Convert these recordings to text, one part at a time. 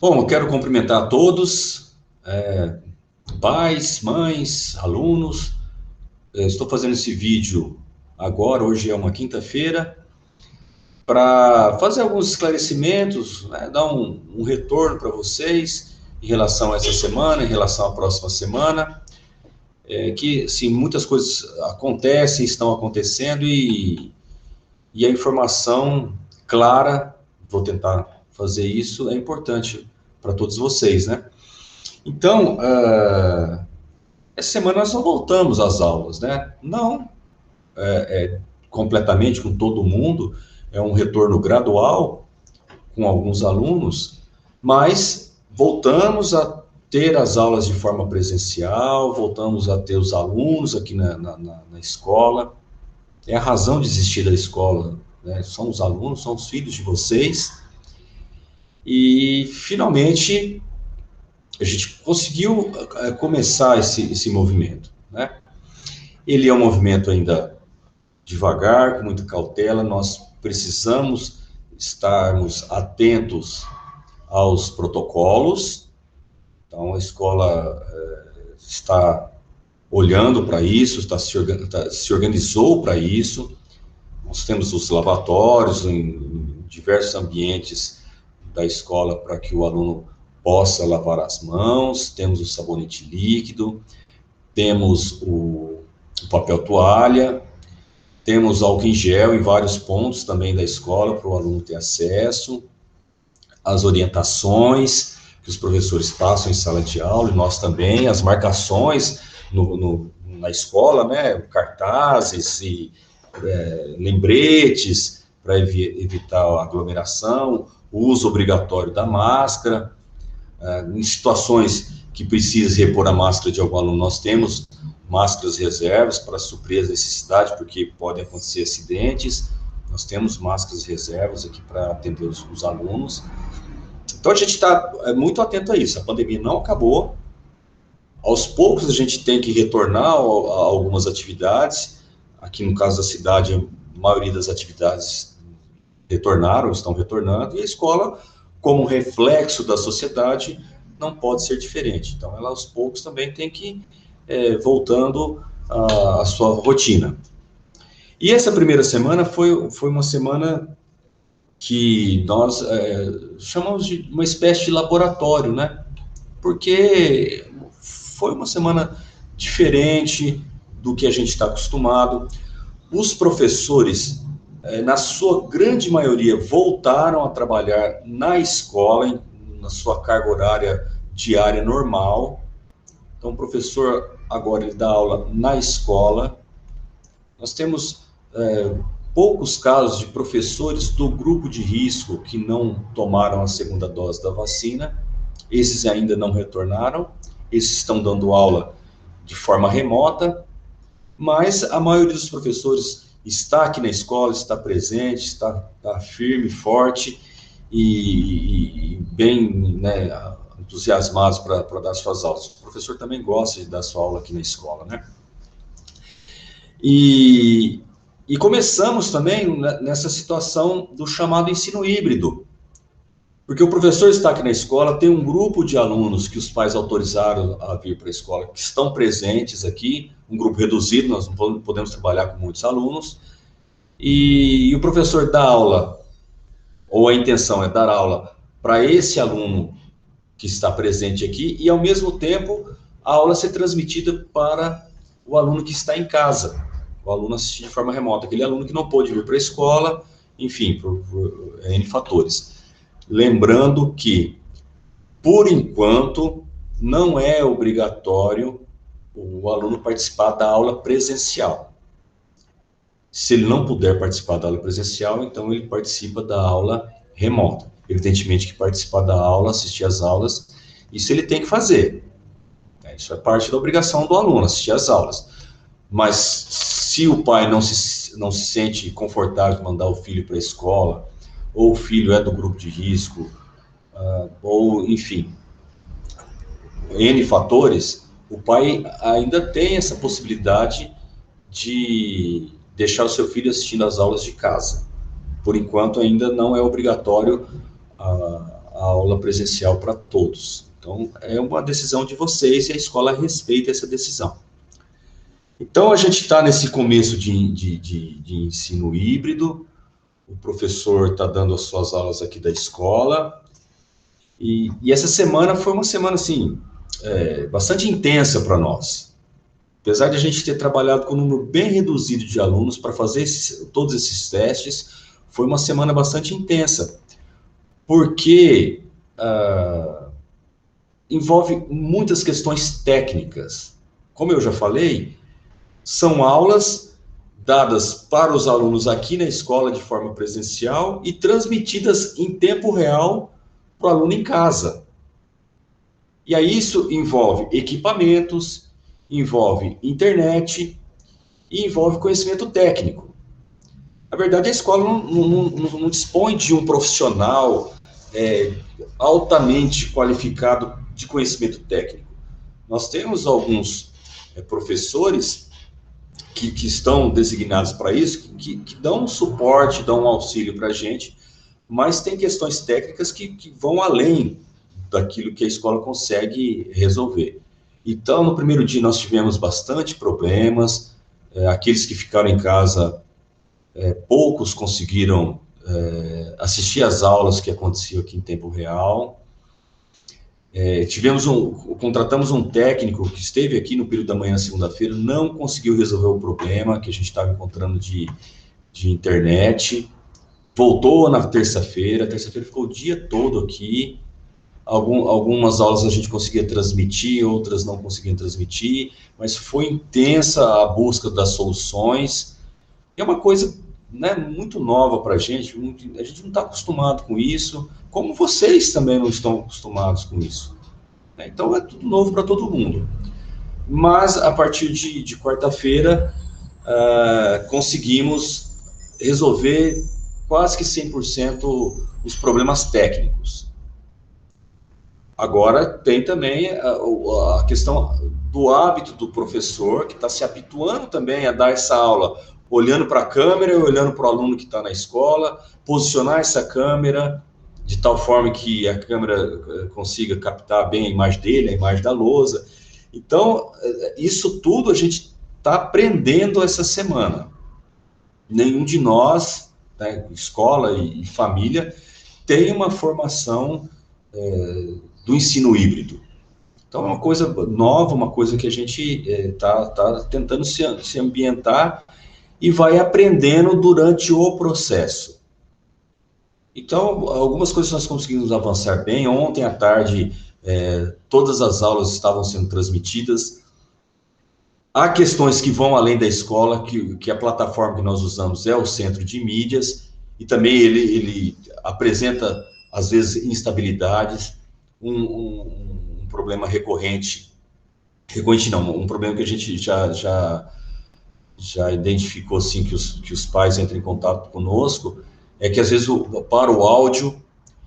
Bom, eu quero cumprimentar a todos, pais, mães, alunos. Estou fazendo esse vídeo agora, hoje é uma quinta-feira, para fazer alguns esclarecimentos, né, dar um retorno para vocês em relação a essa semana, em relação à próxima semana, que, sim, muitas coisas acontecem, estão acontecendo e a informação clara, vou tentar fazer isso, é importante para todos vocês, né? Então, essa semana nós não voltamos às aulas, né? Não completamente com todo mundo, é um retorno gradual com alguns alunos, mas voltamos a ter as aulas de forma presencial, voltamos a ter os alunos aqui na escola. É a razão de existir da escola, né? São os alunos, são os filhos de vocês. E, finalmente, a gente conseguiu começar esse movimento, né? Ele é um movimento ainda devagar, com muita cautela, nós precisamos estarmos atentos aos protocolos. Então, a escola está olhando para isso, se organizou para isso. Nós temos os lavatórios em diversos ambientes da escola para que o aluno possa lavar as mãos, temos o sabonete líquido, temos o papel toalha, temos álcool em gel em vários pontos também da escola para o aluno ter acesso, as orientações que os professores passam em sala de aula, e nós também, as marcações na escola, né, cartazes e lembretes para evitar a aglomeração, o uso obrigatório da máscara, em situações que precisa repor a máscara de algum aluno, nós temos máscaras reservas para suprir as necessidades, porque podem acontecer acidentes. Nós temos máscaras reservas aqui para atender os alunos. Então a gente está muito atento a isso. A pandemia não acabou. Aos poucos a gente tem que retornar a algumas atividades. Aqui no caso da cidade, a maioria das atividades retornaram, estão retornando, e a escola, como reflexo da sociedade, não pode ser diferente. Então, ela aos poucos também tem que ir voltando à sua rotina. E essa primeira semana foi uma semana que nós chamamos de uma espécie de laboratório, né? Porque foi uma semana diferente do que a gente está acostumado. Os professores, na sua grande maioria, voltaram a trabalhar na escola, na sua carga horária diária normal. Então, o professor agora ele dá aula na escola. Nós temos poucos casos de professores do grupo de risco que não tomaram a segunda dose da vacina. Esses ainda não retornaram. Esses estão dando aula de forma remota, mas a maioria dos professores está aqui na escola, está presente, está firme, forte e bem, né, entusiasmados para dar suas aulas. O professor também gosta de dar sua aula aqui na escola, né? E começamos também nessa situação do chamado ensino híbrido, porque o professor está aqui na escola, tem um grupo de alunos que os pais autorizaram a vir para a escola, que estão presentes aqui, um grupo reduzido, nós não podemos trabalhar com muitos alunos, e o professor dá aula, ou a intenção é dar aula para esse aluno que está presente aqui, e ao mesmo tempo a aula ser transmitida para o aluno que está em casa, o aluno assistir de forma remota, aquele aluno que não pôde vir para a escola, enfim, por N fatores. Lembrando que, por enquanto, não é obrigatório o aluno participar da aula presencial. Se ele não puder participar da aula presencial, então ele participa da aula remota. Evidentemente que participar da aula, assistir às aulas, isso ele tem que fazer. Isso é parte da obrigação do aluno, assistir às aulas. Mas se o pai não se sente confortável em mandar o filho para a escola, ou o filho é do grupo de risco, ou, enfim, N fatores, o pai ainda tem essa possibilidade de deixar o seu filho assistindo às aulas de casa. Por enquanto, ainda não é obrigatório a aula presencial para todos. Então, é uma decisão de vocês e a escola respeita essa decisão. Então, a gente está nesse começo de ensino híbrido, o professor está dando as suas aulas aqui da escola, e essa semana foi uma semana, assim, bastante intensa para nós. Apesar de a gente ter trabalhado com um número bem reduzido de alunos para fazer todos esses testes, foi uma semana bastante intensa, porque envolve muitas questões técnicas. Como eu já falei, são aulas dadas para os alunos aqui na escola de forma presencial e transmitidas em tempo real para o aluno em casa. E aí isso envolve equipamentos, envolve internet e envolve conhecimento técnico. Na verdade, a escola não dispõe de um profissional altamente qualificado de conhecimento técnico. Nós temos alguns professores que estão designados para isso, que dão um suporte, dão um auxílio para a gente, mas tem questões técnicas que vão além daquilo que a escola consegue resolver. Então, no primeiro dia nós tivemos bastante problemas, aqueles que ficaram em casa, poucos conseguiram assistir às aulas que aconteciam aqui em tempo real. Contratamos um técnico que esteve aqui no período da manhã, segunda-feira, não conseguiu resolver o problema que a gente estava encontrando de internet, voltou na terça-feira ficou o dia todo aqui, algumas aulas a gente conseguia transmitir, outras não conseguiam transmitir, mas foi intensa a busca das soluções, é uma coisa, né, muito nova para a gente não está acostumado com isso, como vocês também não estão acostumados com isso. Então, é tudo novo para todo mundo. Mas, a partir de quarta-feira, conseguimos resolver quase que 100% os problemas técnicos. Agora, tem também a questão do hábito do professor, que está se habituando também a dar essa aula, olhando para a câmera e olhando para o aluno que está na escola, posicionar essa câmera de tal forma que a câmera consiga captar bem a imagem dele, a imagem da lousa. Então, isso tudo a gente está aprendendo essa semana. Nenhum de nós, né, escola e família, tem uma formação do ensino híbrido. Então, é uma coisa nova, uma coisa que a gente está tentando se ambientar e vai aprendendo durante o processo. Então, algumas coisas nós conseguimos avançar bem. Ontem à tarde, todas as aulas estavam sendo transmitidas. Há questões que vão além da escola, que a plataforma que nós usamos é o centro de mídias, e também ele apresenta, às vezes, instabilidades, um problema recorrente não, um problema que a gente já identificou, assim, que os pais entram em contato conosco, é que às vezes para o áudio,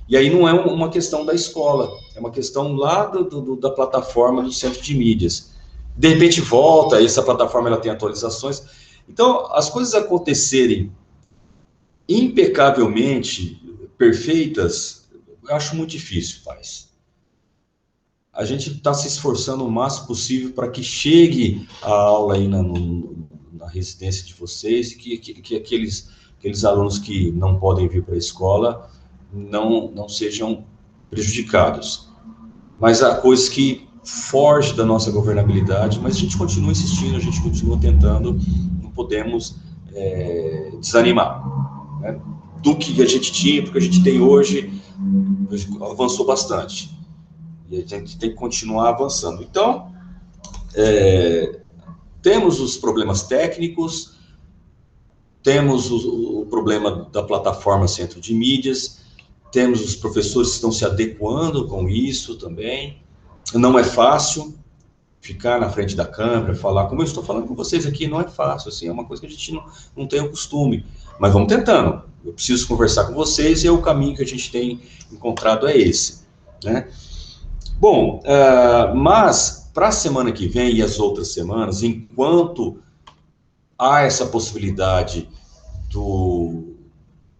e aí não é uma questão da escola, é uma questão lá da plataforma do centro de mídias. De repente volta, essa plataforma ela tem atualizações. Então, as coisas acontecerem impecavelmente perfeitas, eu acho muito difícil, pais. A gente está se esforçando o máximo possível para que chegue a aula aí na residência de vocês, e que aqueles alunos que não podem vir para a escola não sejam prejudicados. Mas há coisas que fogem da nossa governabilidade, mas a gente continua insistindo, a gente continua tentando, não podemos desanimar, né? Do que a gente tinha, do que a gente tem hoje, avançou bastante. E a gente tem que continuar avançando. Então, temos os problemas técnicos, temos o problema da plataforma Centro de Mídias, temos os professores que estão se adequando com isso também. Não é fácil ficar na frente da câmera, falar, como eu estou falando com vocês aqui, não é fácil, assim, é uma coisa que a gente não tem o costume, mas vamos tentando. Eu preciso conversar com vocês e o caminho que a gente tem encontrado é esse, né? Bom, mas para a semana que vem e as outras semanas, enquanto há essa possibilidade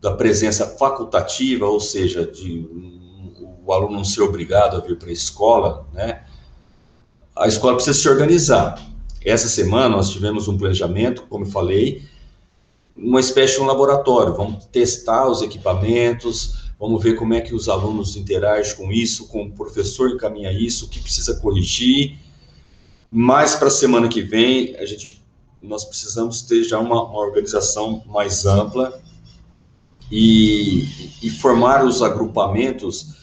da presença facultativa, ou seja, o aluno não ser obrigado a vir para a escola, né? A escola precisa se organizar. Essa semana nós tivemos um planejamento, como eu falei, uma espécie de um laboratório. Vamos testar os equipamentos, vamos ver como é que os alunos interagem com isso, como o professor encaminha isso, o que precisa corrigir. Mas para a semana que vem, nós precisamos ter já uma organização mais ampla e formar os agrupamentos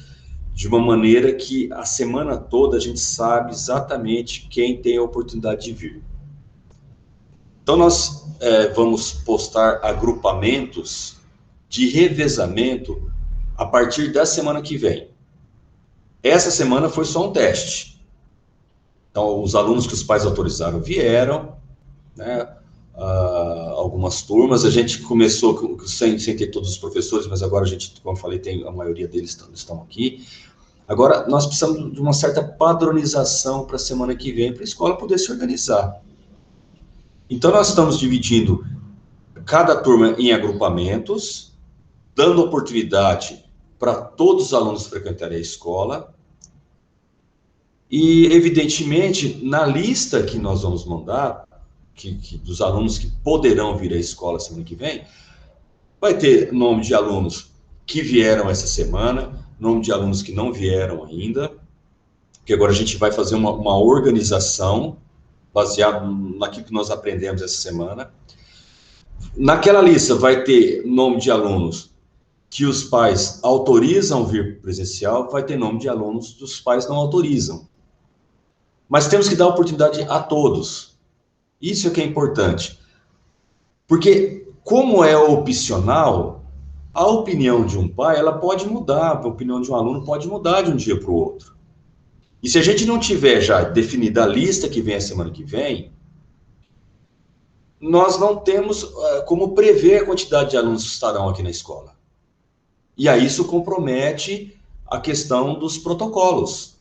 de uma maneira que a semana toda a gente sabe exatamente quem tem a oportunidade de vir. Então, nós vamos postar agrupamentos de revezamento a partir da semana que vem. Essa semana foi só um teste. Então, os alunos que os pais autorizaram vieram, né? Algumas turmas, a gente começou sem ter todos os professores, mas agora a gente, como eu falei, a maioria deles estão aqui. Agora, nós precisamos de uma certa padronização para a semana que vem, para a escola poder se organizar. Então, nós estamos dividindo cada turma em agrupamentos, dando oportunidade para todos os alunos frequentarem a escola. E, evidentemente, na lista que nós vamos mandar, dos alunos que poderão vir à escola semana que vem, vai ter nome de alunos que vieram essa semana, nome de alunos que não vieram ainda, que agora a gente vai fazer uma organização baseado naquilo que nós aprendemos essa semana. Naquela lista vai ter nome de alunos que os pais autorizam vir presencial, vai ter nome de alunos que os pais não autorizam. Mas temos que dar oportunidade a todos. Isso é que é importante. Porque, como é opcional, a opinião de um pai, ela pode mudar, a opinião de um aluno pode mudar de um dia para o outro. E se a gente não tiver já definida a lista que vem a semana que vem, nós não temos como prever a quantidade de alunos que estarão aqui na escola. E aí isso compromete a questão dos protocolos.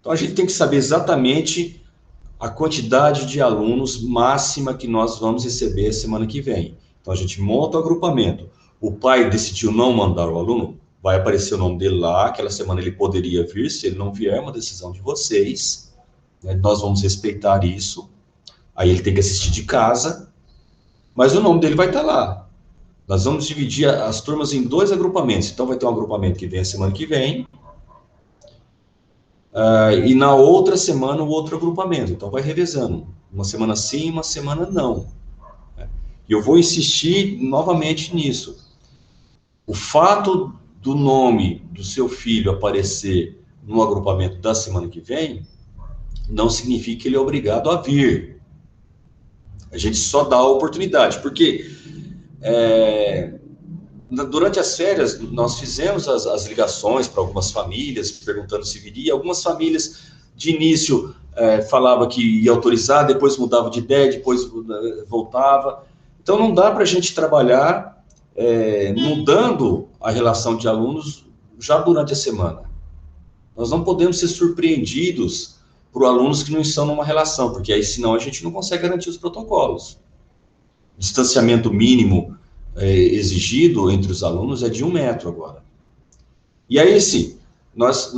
Então a gente tem que saber exatamente a quantidade de alunos máxima que nós vamos receber semana que vem. Então a gente monta o agrupamento. O pai decidiu não mandar o aluno, vai aparecer o nome dele lá, aquela semana ele poderia vir, se ele não vier, é uma decisão de vocês, né? Nós vamos respeitar isso. Aí ele tem que assistir de casa, mas o nome dele vai estar lá. Nós vamos dividir as turmas em 2 agrupamentos. Então vai ter um agrupamento que vem a semana que vem, e na outra semana o outro agrupamento. Então vai revezando. Uma semana sim, uma semana não. E eu vou insistir novamente nisso. O fato do nome do seu filho aparecer no agrupamento da semana que vem, não significa que ele é obrigado a vir. A gente só dá a oportunidade, porque durante as férias nós fizemos as ligações para algumas famílias, perguntando se viria. Algumas famílias, de início, falavam que ia autorizar, depois mudava de ideia, depois voltava. Então não dá para a gente trabalhar mudando a relação de alunos já durante a semana. Nós não podemos ser surpreendidos por alunos que não estão numa relação, porque aí senão a gente não consegue garantir os protocolos. O distanciamento mínimo exigido entre os alunos é de 1 metro agora. E aí sim, nós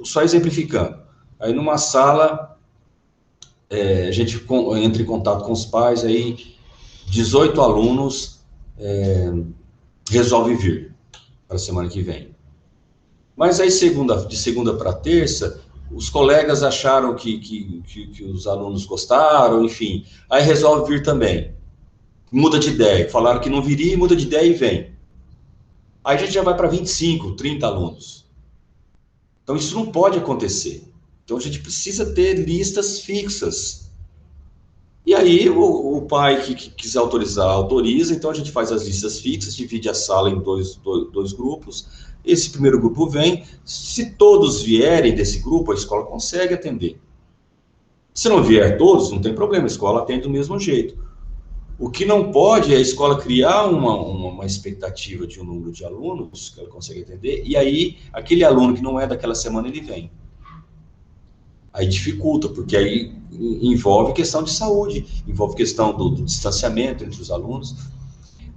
só exemplificando, aí numa sala, a gente entra em contato com os pais, aí 18 alunos resolvem vir para a semana que vem. Mas aí de segunda para terça, os colegas acharam que os alunos gostaram, enfim, aí resolve vir também. Muda de ideia, falaram que não viria, muda de ideia e vem. Aí a gente já vai para 25, 30 alunos. Então isso não pode acontecer. Então a gente precisa ter listas fixas. E aí o pai que quiser autorizar, autoriza. Então a gente faz as listas fixas, divide a sala em dois grupos. Esse primeiro grupo vem. Se todos vierem desse grupo, a escola consegue atender. Se não vier todos, não tem problema, a escola atende do mesmo jeito. O que não pode é a escola criar uma expectativa de um número de alunos que ela consegue atender, e aí aquele aluno que não é daquela semana, ele vem. Aí dificulta, porque aí envolve questão de saúde, envolve questão do distanciamento entre os alunos.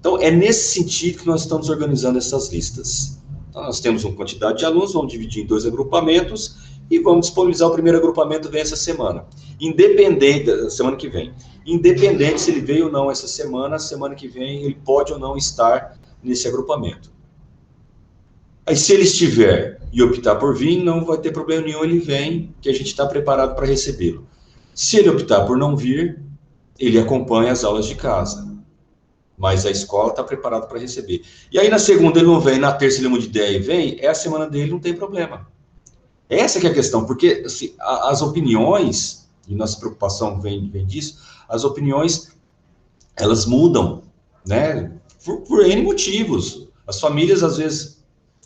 Então, é nesse sentido que nós estamos organizando essas listas. Então, nós temos uma quantidade de alunos, vamos dividir em 2 agrupamentos e vamos disponibilizar o primeiro agrupamento vem essa semana. Independente, da semana que vem. Independente se ele veio ou não essa semana que vem ele pode ou não estar nesse agrupamento. Aí, se ele estiver e optar por vir, não vai ter problema nenhum, ele vem, que a gente está preparado para recebê-lo. Se ele optar por não vir, ele acompanha as aulas de casa. Mas a escola está preparada para receber. E aí, na segunda ele não vem, na terça ele muda de ideia e vem, é a semana dele, não tem problema. Essa que é a questão, porque assim, as opiniões, e nossa preocupação vem disso, as opiniões, elas mudam, né? Por N motivos. As famílias, às vezes,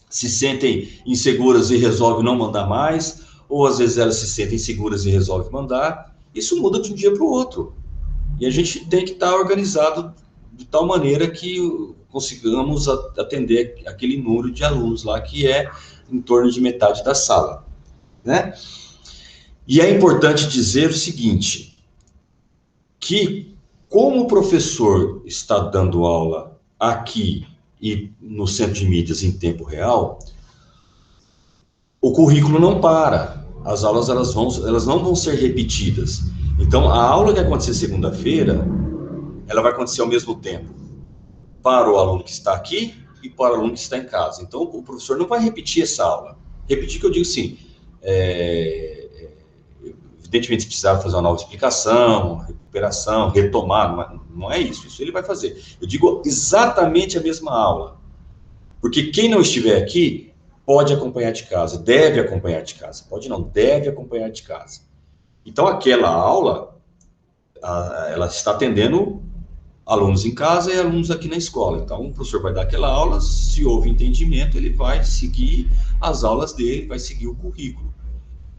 se sentem inseguras e resolvem não mandar mais, ou às vezes elas se sentem seguras e resolvem mandar. Isso muda de um dia para o outro. E a gente tem que estar organizado de tal maneira que consigamos atender aquele número de alunos lá, que é em torno de metade da sala, né? E é importante dizer o seguinte, que como o professor está dando aula aqui e no Centro de Mídias em tempo real, o currículo não para, as aulas elas não vão ser repetidas. Então, a aula que acontecer segunda-feira, ela vai acontecer ao mesmo tempo para o aluno que está aqui e para o aluno que está em casa. Então, o professor não vai repetir essa aula. Repetir que eu digo assim, evidentemente, se precisar fazer uma nova explicação, recuperação, retomar, não é isso. Isso ele vai fazer. Eu digo exatamente a mesma aula. Porque quem não estiver aqui pode acompanhar de casa, deve acompanhar de casa. Pode não, deve acompanhar de casa. Então, aquela aula, ela está atendendo alunos em casa e alunos aqui na escola. Então, o professor vai dar aquela aula, se houve entendimento, ele vai seguir as aulas dele, vai seguir o currículo.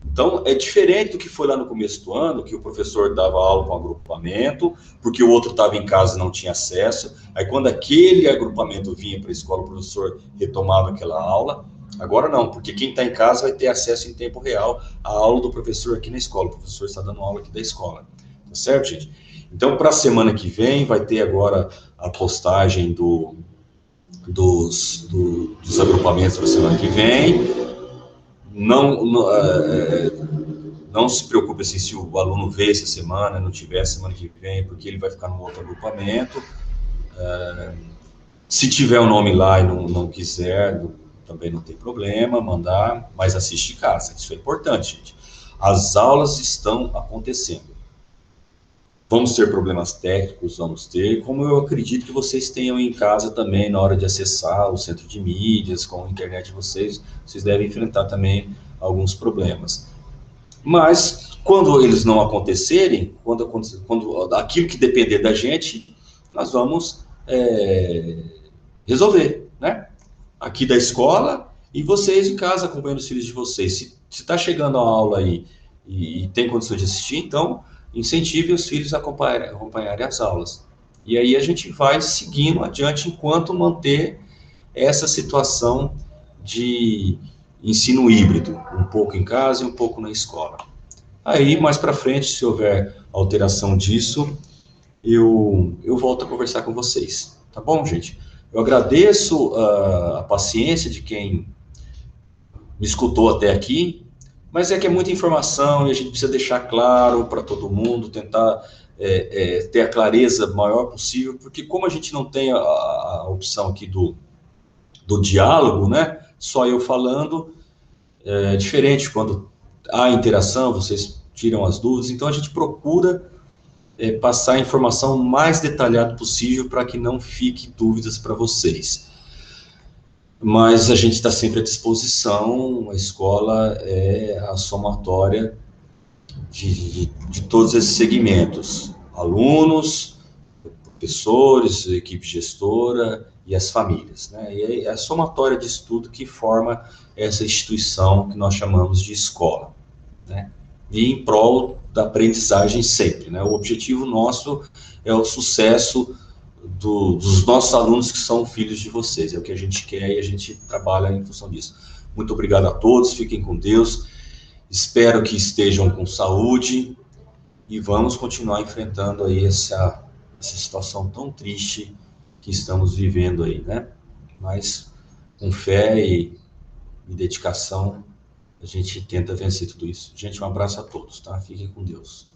Então, é diferente do que foi lá no começo do ano, que o professor dava aula com um agrupamento, porque o outro estava em casa e não tinha acesso. Aí, quando aquele agrupamento vinha para a escola, o professor retomava aquela aula. Agora não, porque quem está em casa vai ter acesso em tempo real à aula do professor aqui na escola. O professor está dando aula aqui da escola. Tá certo, gente? Então, para a semana que vem, vai ter agora a postagem dos agrupamentos para a semana que vem. Não se preocupe assim, se o aluno veio essa semana, não tiver semana que vem, porque ele vai ficar num outro agrupamento. Se tiver o nome lá e não quiser, também não tem problema, mandar, mas assiste de casa. Isso é importante, gente. As aulas estão acontecendo. Vamos ter problemas técnicos, vamos ter, como eu acredito que vocês tenham em casa também, na hora de acessar o centro de mídias, com a internet de vocês devem enfrentar também alguns problemas. Mas, quando eles não acontecerem, quando aquilo que depender da gente, nós vamos resolver, né? Aqui da escola e vocês em casa acompanhando os filhos de vocês. Se está chegando a aula aí e tem condição de assistir, então incentive os filhos a acompanharem as aulas. E aí a gente vai seguindo adiante enquanto manter essa situação de ensino híbrido, um pouco em casa e um pouco na escola. Aí, mais para frente, se houver alteração disso, eu volto a conversar com vocês. Tá bom, gente? Eu agradeço a paciência de quem me escutou até aqui, mas é que é muita informação e a gente precisa deixar claro para todo mundo, tentar ter a clareza maior possível, porque como a gente não tem a opção aqui do diálogo, né? Só eu falando, é diferente quando há interação, vocês tiram as dúvidas, então a gente procura passar a informação mais detalhada possível para que não fique dúvidas para vocês. Mas a gente está sempre à disposição, a escola é a somatória de todos esses segmentos, alunos, professores, equipe gestora e as famílias, né? E é a somatória disso tudo que forma essa instituição que nós chamamos de escola, né? E em prol da aprendizagem sempre, né? O objetivo nosso é o sucesso dos nossos alunos que são filhos de vocês, é o que a gente quer e a gente trabalha em função disso. Muito obrigado a todos, fiquem com Deus, espero que estejam com saúde e vamos continuar enfrentando aí essa situação tão triste que estamos vivendo aí, né? Mas com fé e dedicação, a gente tenta vencer tudo isso. Gente, um abraço a todos, tá? Fiquem com Deus.